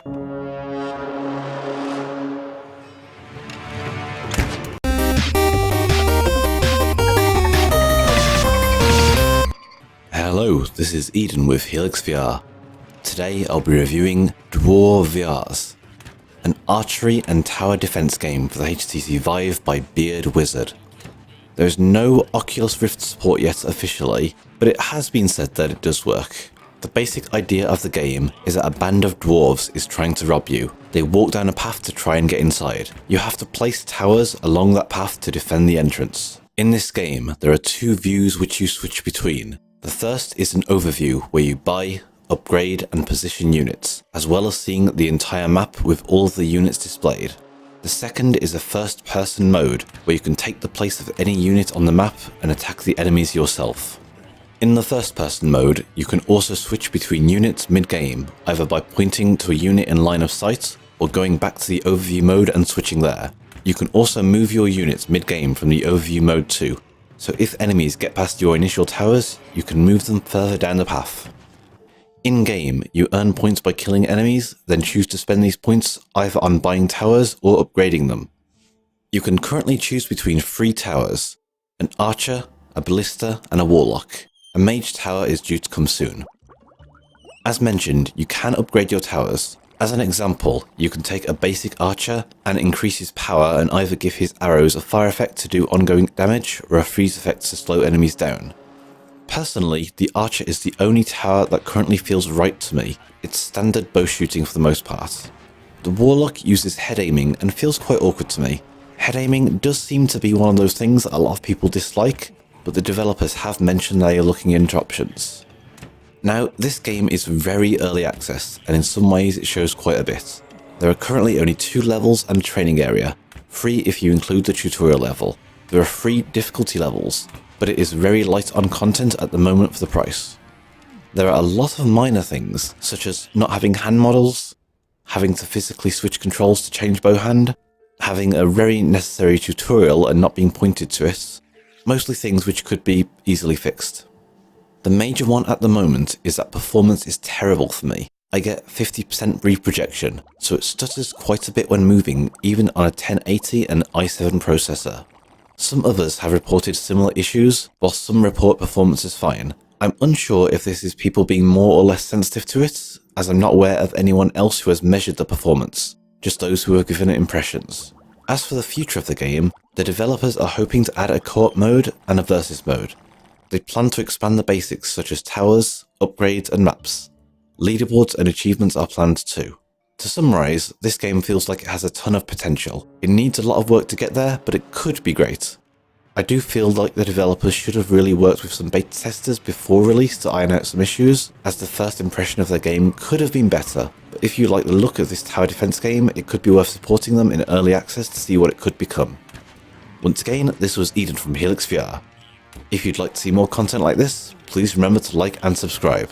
Hello, this is Eden with DwarVR. Today I'll be reviewing DwarVRs, an archery and tower defense game for the HTC Vive by Beard Wizard. There is no Oculus Rift support yet officially, but it has been said that it does work. The basic idea of the game is that a band of dwarves is trying to rob you. They walk down a path to try and get inside. You have to place towers along that path to defend the entrance. In this game, there are two views which you switch between. The first is an overview where you buy, upgrade and position units, as well as seeing the entire map with all of the units displayed. The second is a first-person mode where you can take the place of any unit on the map and attack the enemies yourself. In the first-person mode, you can also switch between units mid-game, either by pointing to a unit in line of sight or going back to the overview mode and switching there. You can also move your units mid-game from the overview mode too. So if enemies get past your initial towers, you can move them further down the path. In-game, you earn points by killing enemies, then choose to spend these points either on buying towers or upgrading them. You can currently choose between 3 towers: an archer, a ballista and a warlock. A mage tower is due to come soon. As mentioned, you can upgrade your towers. As an example, you can take a basic archer and increase his power and either give his arrows a fire effect to do ongoing damage or a freeze effect to slow enemies down. Personally, the archer is the only tower that currently feels right to me. It's standard bow shooting for the most part. The warlock uses head aiming and feels quite awkward to me. Head aiming does seem to be one of those things that a lot of people dislike, but the developers have mentioned they are looking into options. Now, this game is very early access, and in some ways it shows quite a bit. There are currently only 2 levels and a training area, 3 if you include the tutorial level. There are 3 difficulty levels, but it is very light on content at the moment for the price. There are a lot of minor things, such as not having hand models, having to physically switch controls to change bow hand, having a very necessary tutorial and not being pointed to it, mostly things which could be easily fixed. The major one at the moment is that performance is terrible for me. I get 50% brief projection, so it stutters quite a bit when moving, even on a 1080 and i7 processor. Some others have reported similar issues, while some report performance is fine. I'm unsure if this is people being more or less sensitive to it, as I'm not aware of anyone else who has measured the performance, just those who have given it impressions. As for the future of the game, the developers are hoping to add a co-op mode and a versus mode. They plan to expand the basics such as towers, upgrades and maps. Leaderboards and achievements are planned too. To summarise, this game feels like it has a ton of potential. It needs a lot of work to get there, but it could be great. I do feel like the developers should have really worked with some beta testers before release to iron out some issues, as the first impression of their game could have been better. But if you like the look of this tower defense game, it could be worth supporting them in early access to see what it could become. Once again, this was Eden from DwarVR. If you'd like to see more content like this, please remember to like and subscribe.